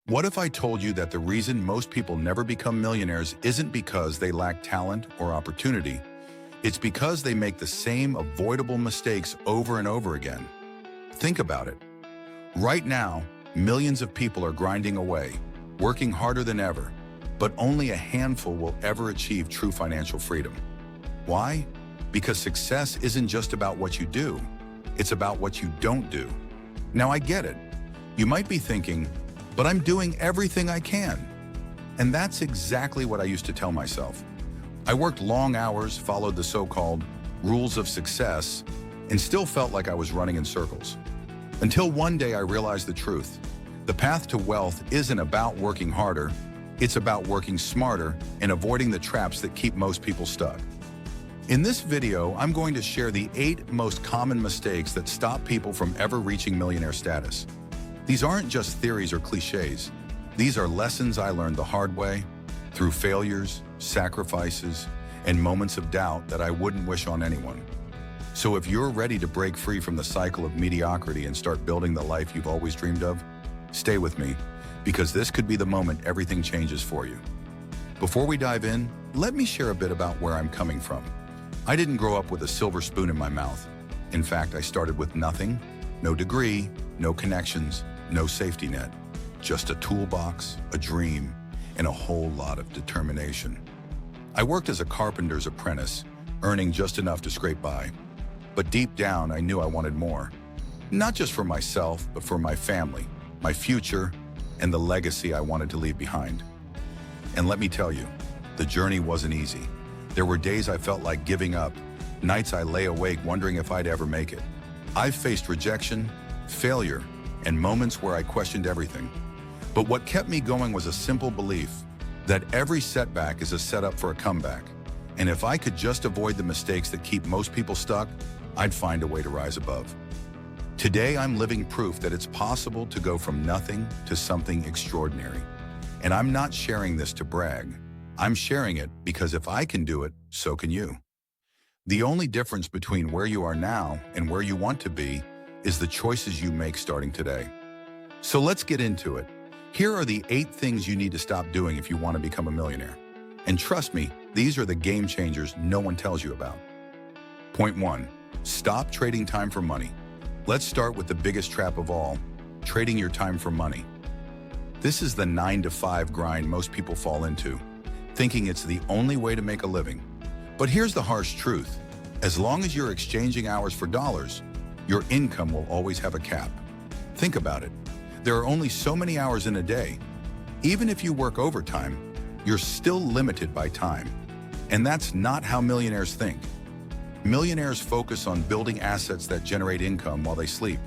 What if I told you that the reason most people never become millionaires isn't because they lack talent or opportunity? It's because they make the same avoidable mistakes over and over again. Think about it. Right now, millions of people are grinding away, working harder than ever, but only a handful will ever achieve true financial freedom. Why? Because success isn't just about what you do, it's about what you don't do. Now I get it. You might be thinking, but I'm doing everything I can. And that's exactly what I used to tell myself. I worked long hours, followed the so-called rules of success, and still felt like I was running in circles. Until one day I realized the truth. The path to wealth isn't about working harder, it's about working smarter and avoiding the traps that keep most people stuck. In this video, I'm going to share the 8 most common mistakes that stop people from ever reaching millionaire status. These aren't just theories or cliches. These are lessons I learned the hard way, through failures, sacrifices, and moments of doubt that I wouldn't wish on anyone. So if you're ready to break free from the cycle of mediocrity and start building the life you've always dreamed of, stay with me, because this could be the moment everything changes for you. Before we dive in, let me share a bit about where I'm coming from. I didn't grow up with a silver spoon in my mouth. In fact, I started with nothing, no degree, no connections, no safety net, just a toolbox, a dream, and a whole lot of determination. I worked as a carpenter's apprentice, earning just enough to scrape by. But deep down, I knew I wanted more. Not just for myself, but for my family, my future, and the legacy I wanted to leave behind. And let me tell you, the journey wasn't easy. There were days I felt like giving up, nights I lay awake wondering if I'd ever make it. I've faced rejection, failure, and moments where I questioned everything. But what kept me going was a simple belief that every setback is a setup for a comeback. And if I could just avoid the mistakes that keep most people stuck, I'd find a way to rise above. Today, I'm living proof that it's possible to go from nothing to something extraordinary. And I'm not sharing this to brag. I'm sharing it because if I can do it, so can you. The only difference between where you are now and where you want to be is the choices you make starting today. So let's get into it. Here are the 8 things you need to stop doing if you want to become a millionaire. And trust me, these are the game changers no one tells you about. Point 1, stop trading time for money. Let's start with the biggest trap of all, trading your time for money. This is the 9-to-5 grind most people fall into, thinking it's the only way to make a living. But here's the harsh truth. As long as you're exchanging hours for dollars, your income will always have a cap. Think about it. There are only so many hours in a day. Even if you work overtime, you're still limited by time. And that's not how millionaires think. Millionaires focus on building assets that generate income while they sleep.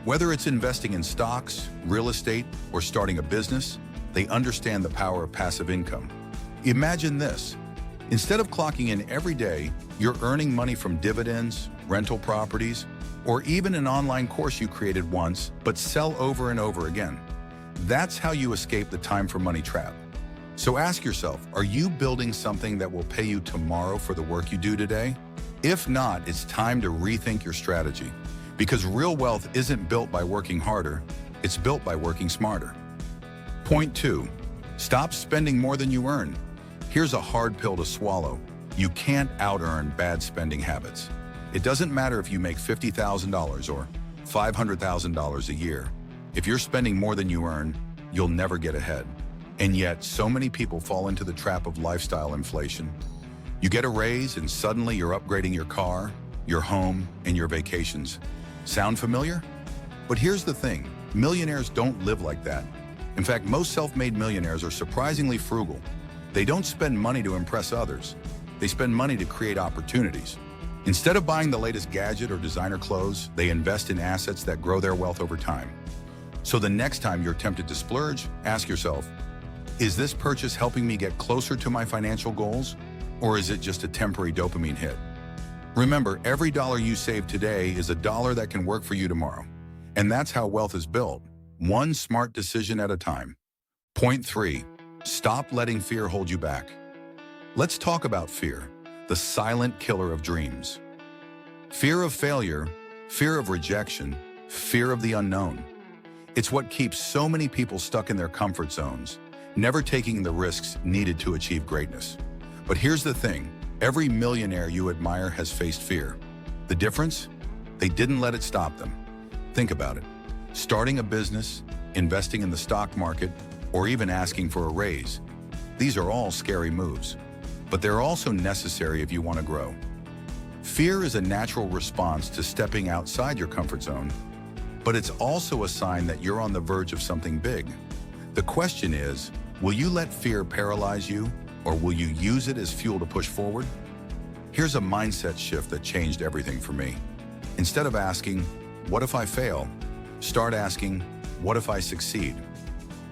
Whether it's investing in stocks, real estate, or starting a business, they understand the power of passive income. Imagine this. Instead of clocking in every day, you're earning money from dividends, rental properties, or even an online course you created once but sell over and over again. That's how you escape the time for money trap. So ask yourself, are you building something that will pay you tomorrow for the work you do today? If not, it's time to rethink your strategy. Because real wealth isn't built by working harder, it's built by working smarter. Point 2, stop spending more than you earn. Here's a hard pill to swallow. You can't out-earn bad spending habits. It doesn't matter if you make $50,000 or $500,000 a year. If you're spending more than you earn, you'll never get ahead. And yet, so many people fall into the trap of lifestyle inflation. You get a raise and suddenly you're upgrading your car, your home, and your vacations. Sound familiar? But here's the thing, millionaires don't live like that. In fact, most self-made millionaires are surprisingly frugal. They don't spend money to impress others. They spend money to create opportunities. Instead of buying the latest gadget or designer clothes, they invest in assets that grow their wealth over time. So the next time you're tempted to splurge, ask yourself, is this purchase helping me get closer to my financial goals, or is it just a temporary dopamine hit? Remember, every dollar you save today is a dollar that can work for you tomorrow. And that's how wealth is built, one smart decision at a time. Point 3, stop letting fear hold you back. Let's talk about fear, the silent killer of dreams. Fear of failure, fear of rejection, fear of the unknown. It's what keeps so many people stuck in their comfort zones, never taking the risks needed to achieve greatness. But here's the thing, every millionaire you admire has faced fear. The difference? They didn't let it stop them. Think about it. Starting a business, investing in the stock market, or even asking for a raise. These are all scary moves, but they're also necessary if you want to grow. Fear is a natural response to stepping outside your comfort zone, but it's also a sign that you're on the verge of something big. The question is, will you let fear paralyze you, or will you use it as fuel to push forward? Here's a mindset shift that changed everything for me. Instead of asking, what if I fail? Start asking, what if I succeed?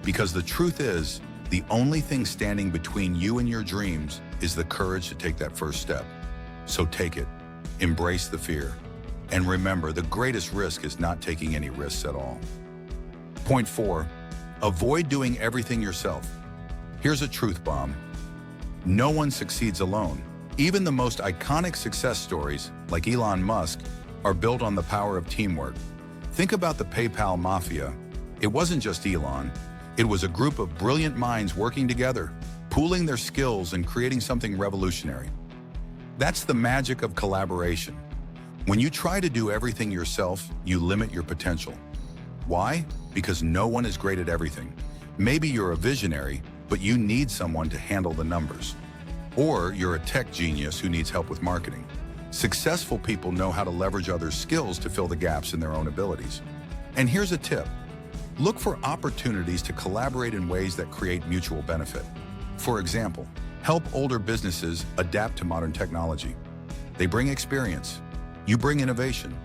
Because the truth is, the only thing standing between you and your dreams is the courage to take that first step. So take it, embrace the fear, and remember, the greatest risk is not taking any risks at all. Point 4, avoid doing everything yourself. Here's a truth bomb. No one succeeds alone. Even the most iconic success stories, like Elon Musk, are built on the power of teamwork. Think about the PayPal mafia. It wasn't just Elon. It was a group of brilliant minds working together, pooling their skills and creating something revolutionary. That's the magic of collaboration. When you try to do everything yourself, you limit your potential. Why? Because no one is great at everything. Maybe you're a visionary, but you need someone to handle the numbers. Or you're a tech genius who needs help with marketing. Successful people know how to leverage others' skills to fill the gaps in their own abilities. And here's a tip. Look for opportunities to collaborate in ways that create mutual benefit. For example, help older businesses adapt to modern technology. They bring experience. You bring innovation.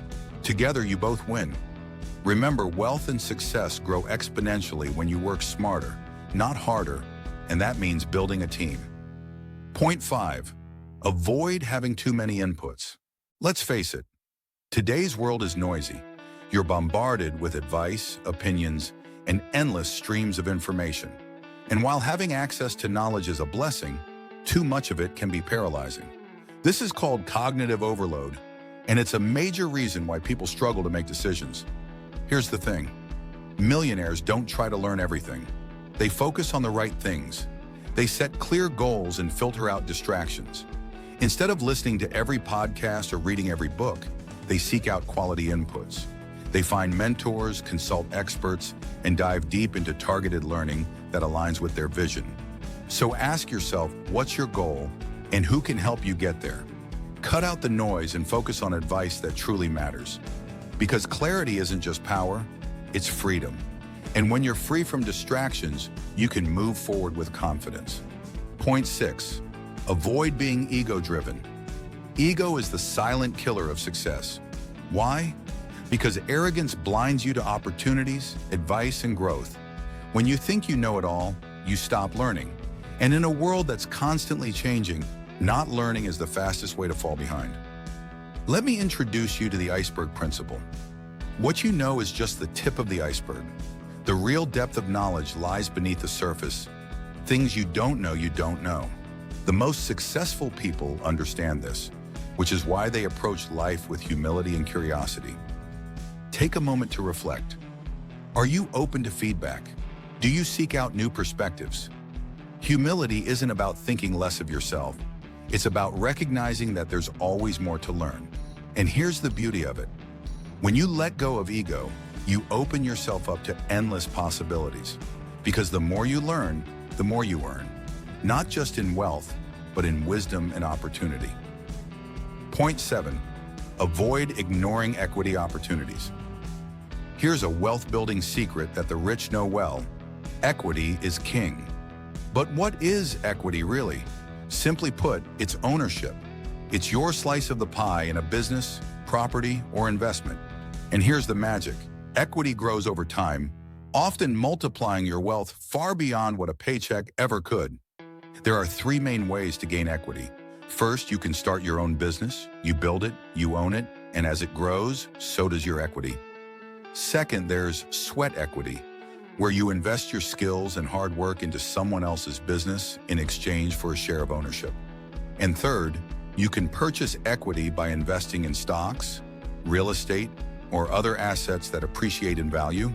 Together, you both win. Remember, wealth and success grow exponentially when you work smarter, not harder, and that means building a team. Point 5, avoid having too many inputs. Let's face it, today's world is noisy. You're bombarded with advice, opinions, and endless streams of information. And while having access to knowledge is a blessing, too much of it can be paralyzing. This is called cognitive overload, and it's a major reason why people struggle to make decisions. Here's the thing. Millionaires don't try to learn everything. They focus on the right things. They set clear goals and filter out distractions. Instead of listening to every podcast or reading every book, they seek out quality inputs. They find mentors, consult experts, and dive deep into targeted learning that aligns with their vision. So ask yourself, what's your goal and who can help you get there? Cut out the noise and focus on advice that truly matters. Because clarity isn't just power, it's freedom. And when you're free from distractions, you can move forward with confidence. Point 6, avoid being ego-driven. Ego is the silent killer of success. Why? Because arrogance blinds you to opportunities, advice, and growth. When you think you know it all, you stop learning. And in a world that's constantly changing, not learning is the fastest way to fall behind. Let me introduce you to the iceberg principle. What you know is just the tip of the iceberg. The real depth of knowledge lies beneath the surface. Things you don't know, you don't know. The most successful people understand this, which is why they approach life with humility and curiosity. Take a moment to reflect. Are you open to feedback? Do you seek out new perspectives? Humility isn't about thinking less of yourself. It's about recognizing that there's always more to learn. And here's the beauty of it. When you let go of ego, you open yourself up to endless possibilities. Because the more you learn, the more you earn. Not just in wealth, but in wisdom and opportunity. Point 7, avoid ignoring equity opportunities. Here's a wealth-building secret that the rich know well. Equity is king. But what is equity really? Simply put, it's ownership. It's your slice of the pie in a business, property, or investment. And here's the magic. Equity grows over time, often multiplying your wealth far beyond what a paycheck ever could. There are 3 main ways to gain equity. First, you can start your own business. You build it, you own it, and as it grows, so does your equity. Second, there's sweat equity, where you invest your skills and hard work into someone else's business in exchange for a share of ownership. And third, you can purchase equity by investing in stocks, real estate, or other assets that appreciate in value.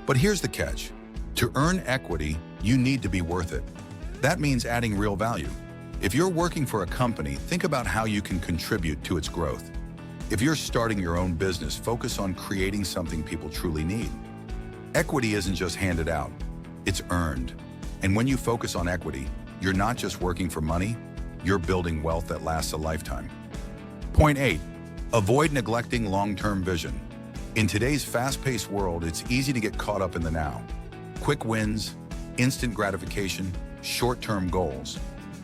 But here's the catch. To earn equity, you need to be worth it. That means adding real value. If you're working for a company, think about how you can contribute to its growth. If you're starting your own business, focus on creating something people truly need. Equity isn't just handed out, it's earned. And when you focus on equity, you're not just working for money, you're building wealth that lasts a lifetime. Point 8, avoid neglecting long-term vision. In today's fast-paced world, it's easy to get caught up in the now. Quick wins, instant gratification, short-term goals.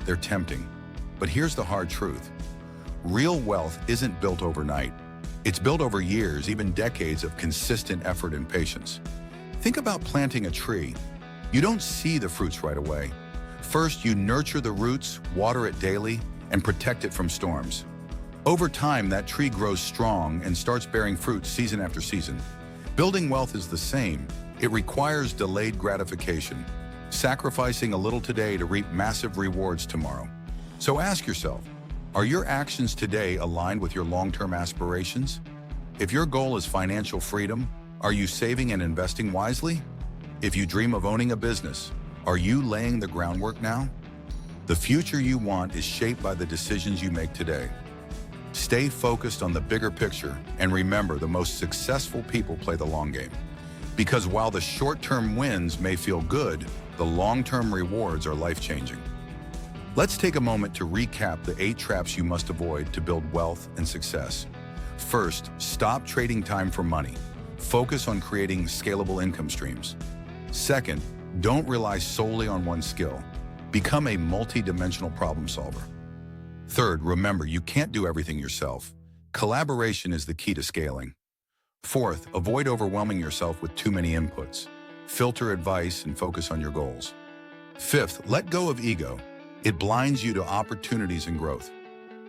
They're tempting. But here's the hard truth. Real wealth isn't built overnight. It's built over years, even decades of consistent effort and patience. Think about planting a tree. You don't see the fruits right away. First, you nurture the roots, water it daily, and protect it from storms. Over time, that tree grows strong and starts bearing fruit season after season. Building wealth is the same. It requires delayed gratification, sacrificing a little today to reap massive rewards tomorrow. So ask yourself, are your actions today aligned with your long-term aspirations? If your goal is financial freedom, are you saving and investing wisely? If you dream of owning a business, are you laying the groundwork now? The future you want is shaped by the decisions you make today. Stay focused on the bigger picture and remember, the most successful people play the long game. Because while the short-term wins may feel good, the long-term rewards are life-changing. Let's take a moment to recap the 8 traps you must avoid to build wealth and success. First, stop trading time for money. Focus on creating scalable income streams. Second, don't rely solely on one skill. Become a multi-dimensional problem solver. Third, remember, you can't do everything yourself. Collaboration is the key to scaling. Fourth, avoid overwhelming yourself with too many inputs. Filter advice and focus on your goals. Fifth, let go of ego. It blinds you to opportunities and growth.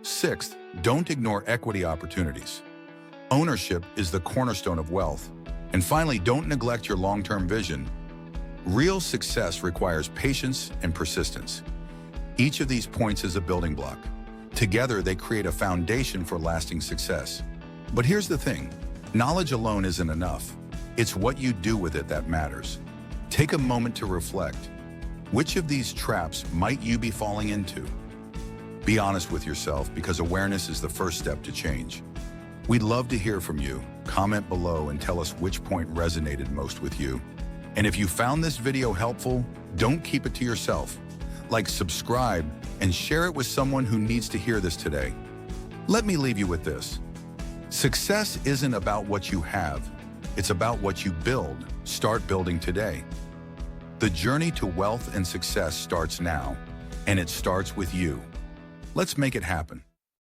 Sixth, don't ignore equity opportunities. Ownership is the cornerstone of wealth. And finally, don't neglect your long-term vision. Real success requires patience and persistence. Each of these points is a building block. Together, they create a foundation for lasting success. But here's the thing, knowledge alone isn't enough. It's what you do with it that matters. Take a moment to reflect. Which of these traps might you be falling into? Be honest with yourself, because awareness is the first step to change. We'd love to hear from you. Comment below and tell us which point resonated most with you. And if you found this video helpful, don't keep it to yourself. Like, subscribe, and share it with someone who needs to hear this today. Let me leave you with this. Success isn't about what you have. It's about what you build. Start building today. The journey to wealth and success starts now, and it starts with you. Let's make it happen.